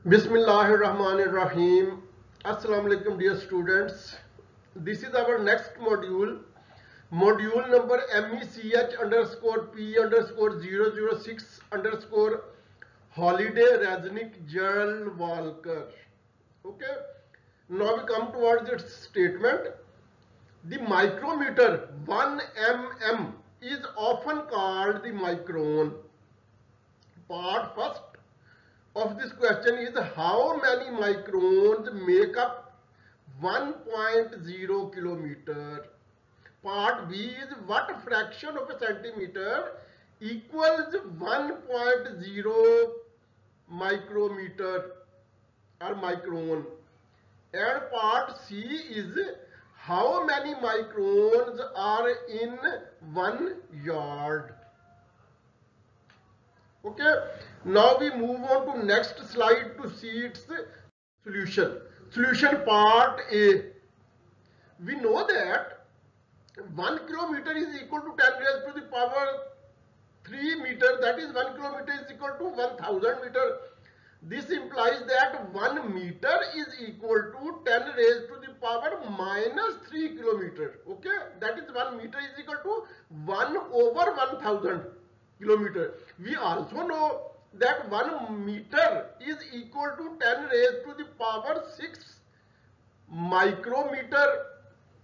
Bismillahirrahmanirrahim. Assalamu alaikum dear students. This is our next module. Module number MECH underscore P underscore 006 underscore Holiday Raznik Gerald Walker. Okay. Now we come towards its statement. The micrometer 1 mm is often called the micron. Part first of this question is how many microns make up 1.0 kilometer. Part B is what fraction of a centimeter equals 1.0 micrometer or micron. And part C is how many microns are in 1 yard. Okay, now we move on to next slide to see its solution part A. We know that 1 kilometer is equal to 10 raised to the power 3 meter, that is 1 kilometer is equal to 1000 meter. This implies that 1 meter is equal to 10 raised to the power minus 3 kilometer. Okay, that is 1 meter is equal to 1 over 1000 kilometer. We also know that 1 meter is equal to 10 raised to the power 6 micrometer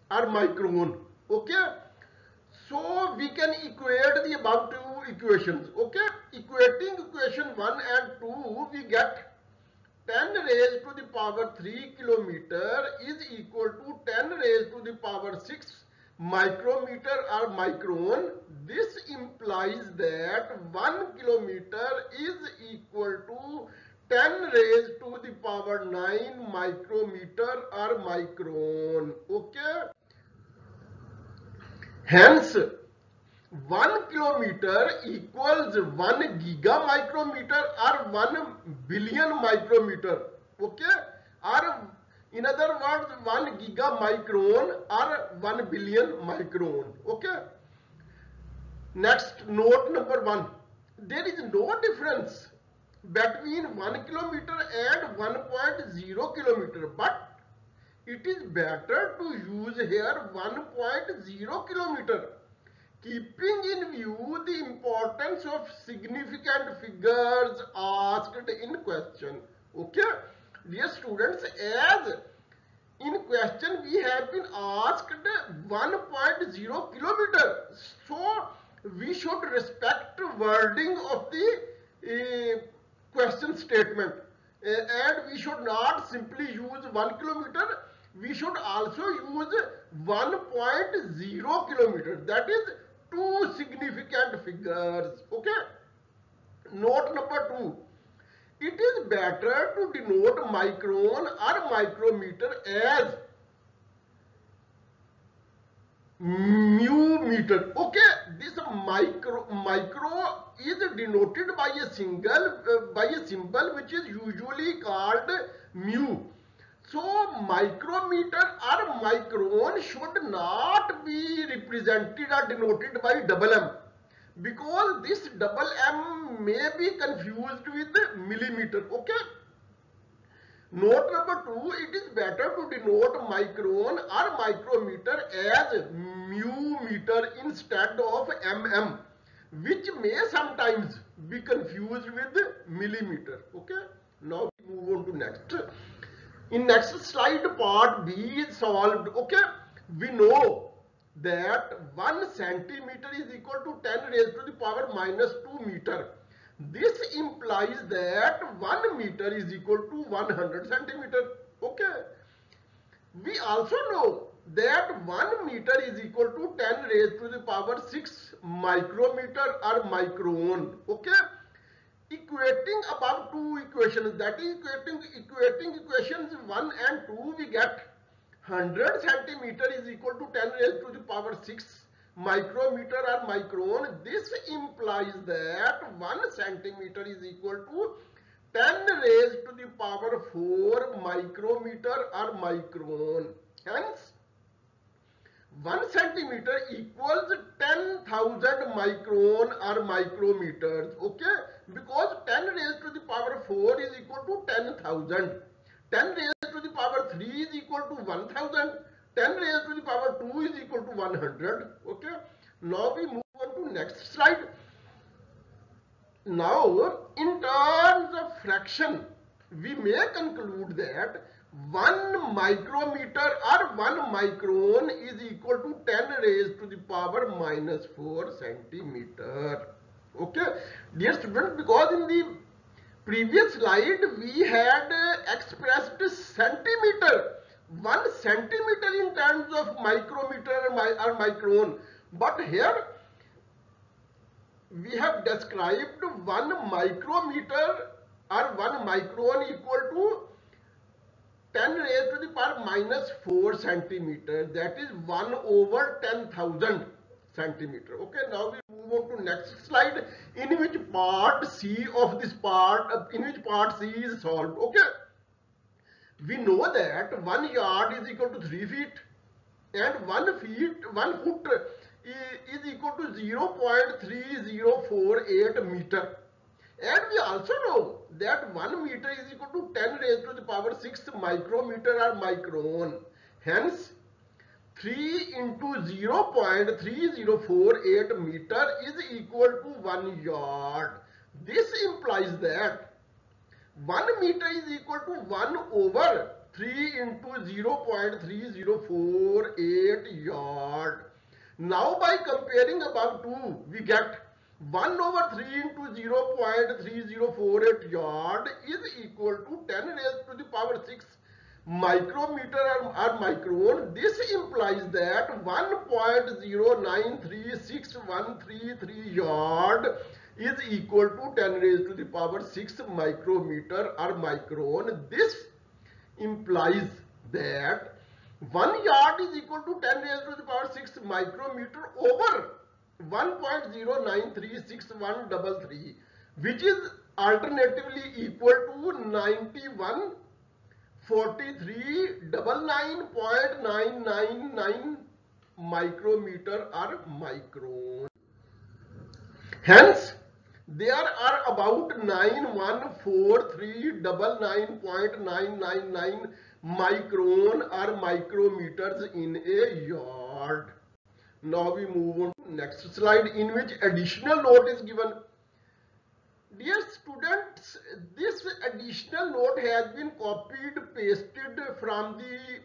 or micron. Okay, so we can equate the above two equations. Okay, equating equation 1 and 2, we get 10 raised to the power 3 kilometer is equal to 10 raised to the power 6 micrometer or micron. This implies that 1 kilometer is equal to 10 raised to the power 9 micrometer or micron. Okay, hence 1 kilometer equals 1 giga micrometer or 1 billion micrometer. Okay, or in other words 1 giga micron or 1 billion micron. Okay, next note number 1, there is no difference between 1 kilometer and 1.0 kilometer, but it is better to use here 1.0 kilometer, keeping in view the importance of significant figures asked in question. Okay, dear students, as in question we have been asked 1.0 kilometer, so we should respect wording of the question statement, and we should not simply use 1 kilometer, we should also use 1.0 kilometer, that is two significant figures. Okay, note number 2, it is better to denote micron or micrometer as mu meter. Okay, this micro is denoted by a symbol which is usually called mu. So micrometer or micron should not be represented or denoted by double M, because this double M may be confused with millimeter. Okay, note number 2, it is better to denote micron or micrometer as mu meter instead of mm, which may sometimes be confused with millimeter. Okay, now we move on to next. In next slide, part B is solved. Okay, we know that 1 centimeter is equal to 10 raised to the power minus 2 meter. This implies that 1 meter is equal to 100 centimeter. Okay, we also know that 1 meter is equal to 10 raised to the power 6 micrometer or micron. Okay, equating above two equations, that is equating equations 1 and 2, we get 100 centimeter is equal to 10 raised to the power 6 micrometer or micron. This implies that 1 centimeter is equal to 10 raised to the power 4 micrometer or micron. Hence 1 centimeter equals 10,000 micron or micrometers. Okay, because 10 raised to the power 4 is equal to 10,000. 10 raised to the power 3 is equal to 1000. 10 raised to the power 2 is equal to 100. Okay, now we move on to next slide. Now, in terms of fraction, we may conclude that 1 micrometer or 1 micron is equal to 10 raised to the power minus 4 centimeter. Okay, dear students, because in the previous slide we had expressed centimeter, 1 centimeter in terms of micrometer or micron, but here we have described 1 micrometer or 1 micron equal to 10 raised to the power minus 4 centimeter, that is 1 over 10,000 centimeter. Okay, now we move on to next slide, in which part C of this part, in which part C is solved. Okay, we know that 1 yard is equal to 3 feet and 1 foot is equal to 0.3048 meter. And we also know that 1 meter is equal to 10 raised to the power 6 micrometer or micron. Hence, 3 into 0.3048 meter is equal to 1 yard. This implies that 1 meter is equal to 1 over 3 into 0.3048 yard. Now by comparing above two, we get 1 over 3 into 0.3048 yard is equal to 10 raised to the power 6 micrometer or micron. This implies that 1.0936133 yard is equal to 10 raised to the power 6 micrometer or micron. This implies that 1 yard is equal to 10 raised to the power 6 micrometer over 1.0936133, which is alternatively equal to 914399.999 micrometer or micron. Hence, there are about 914399.999 micron or micrometers in a yard. Now we move on to next slide, in which additional note is given. Dear students, this additional note has been copied, pasted from the,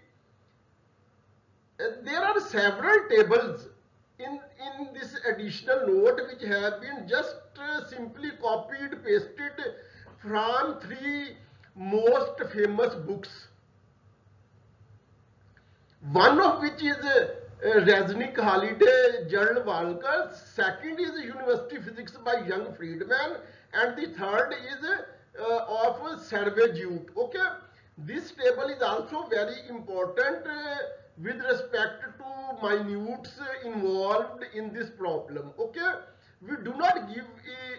there are several tables in this additional note which have been just simply copied, pasted from 3 most famous books. One of which is Resnick Holiday, Gerald Walker. Second is University Physics by Young Friedman, and the third is of Survey Jute. Okay, this table is also very important with respect to minutes involved in this problem. Okay, we do not give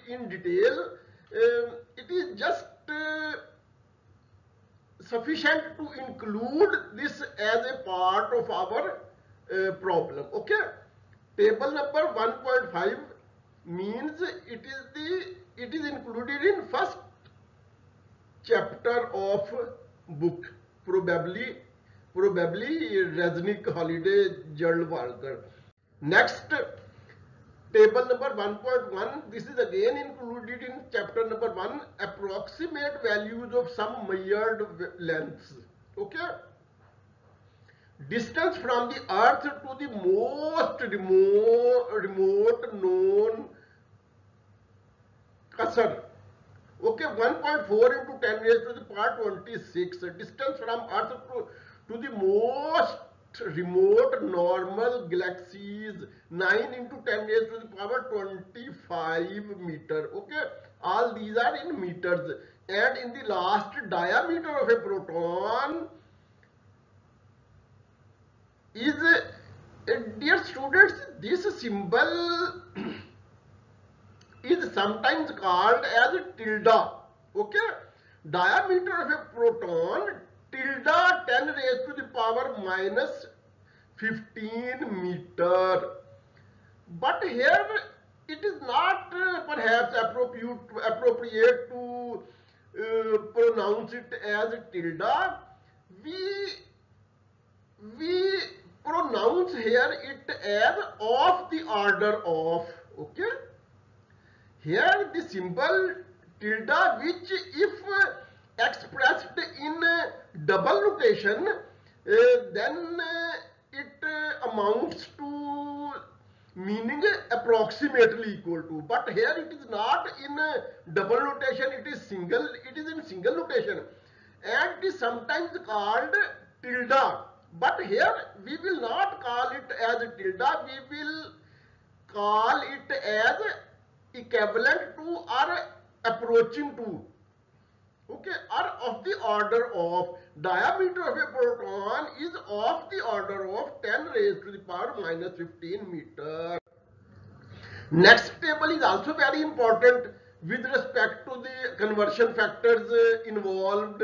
in detail. It is just sufficient to include this as a part of our problem. Okay, table number 1.5 means it is included in first chapter of book, probably Resnick Holiday, Gerald Walker. Next, table number 1.1, this is again included in chapter number 1, approximate values of some measured lengths. Okay, distance from the earth to the most remote known Qasr. Okay, 1.4 into 10 raised to the power 26. Distance from earth to the most remote normal galaxies, 9 into 10 raised to the power 25 meter. Okay, all these are in meters. And in the last, diameter of a proton is, dear students, this symbol is sometimes called as tilde. Okay, diameter of a proton, tilde 10 raised to the power minus 15 meter. But here it is not perhaps appropriate to pronounce it as tilde. We we pronounce here it as of the order of. Okay, here the symbol tilde, which if expressed in double notation, then it amounts to meaning approximately equal to, but here it is not in double notation, it is in single notation, and it is sometimes called tilde. But here we will not call it as tilde, we will call it as equivalent to or approaching to. Okay, or of the order of. Diameter of a proton is of the order of 10 raised to the power minus 15 meter. Next table is also very important with respect to the conversion factors involved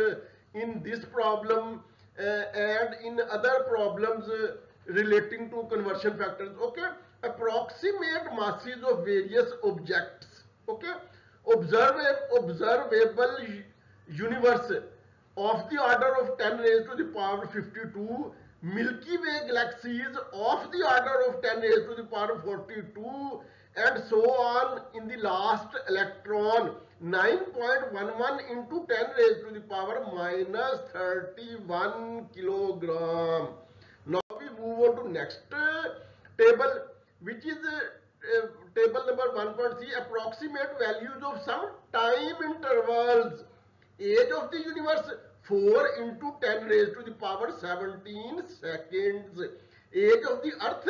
in this problem and in other problems relating to conversion factors. Okay, approximate masses of various objects. Okay, observable universe of the order of 10 raised to the power 52, Milky Way galaxies of the order of 10 raised to the power 42, and so on in the last electron 9.11 into 10 raised to the power minus 31 kilogram. Now we move on to next table, which is table number 1.3, approximate values of some time intervals. Age of the universe 4 into 10 raised to the power 17 seconds. Age of the earth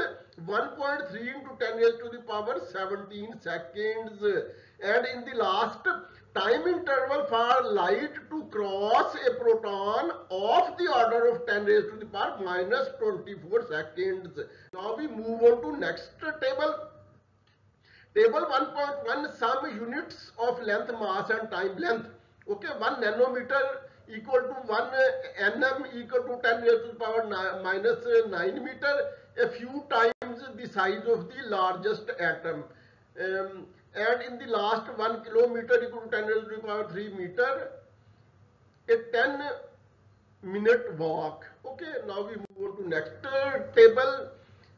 1.3 into 10 raised to the power 17 seconds. And in the last, time interval for light to cross a proton of the order of 10 raised to the power minus 24 seconds. Now we move on to next table. Table 1.1, some units of length, mass and time length. Okay, 1 nanometer equal to 1 nm equal to 10 raised to the power minus 9 meter, a few times the size of the largest atom. And in the last, 1 kilometer equal to 10 raised to the power 3 meter, a 10-minute walk. Okay, now we move on to next table.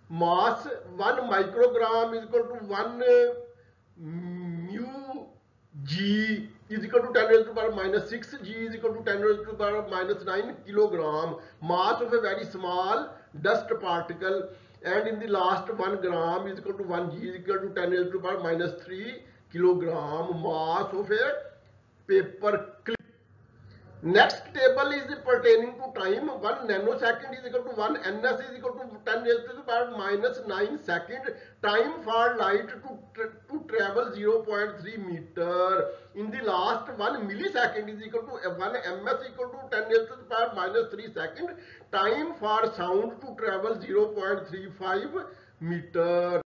Mass 1 microgram is equal to 1 mu g is equal to 10 raised to the power minus 6, g is equal to 10 raised to the power minus 9 kilogram. Mass of a very small dust particle, and in the last, 1 gram is equal to 1 g is equal to 10 raised to the power minus 3 kilogram. Mass of a paper clip. Next table is pertaining to time. 1 nanosecond is equal to 1 ns is equal to 10 raised to the power minus 9 second. Time for light to travel 0.3 meter. In the last, 1 millisecond is equal to 1 ms equal to 10 raised to the power minus 3 second. Time for sound to travel 0.35 meter.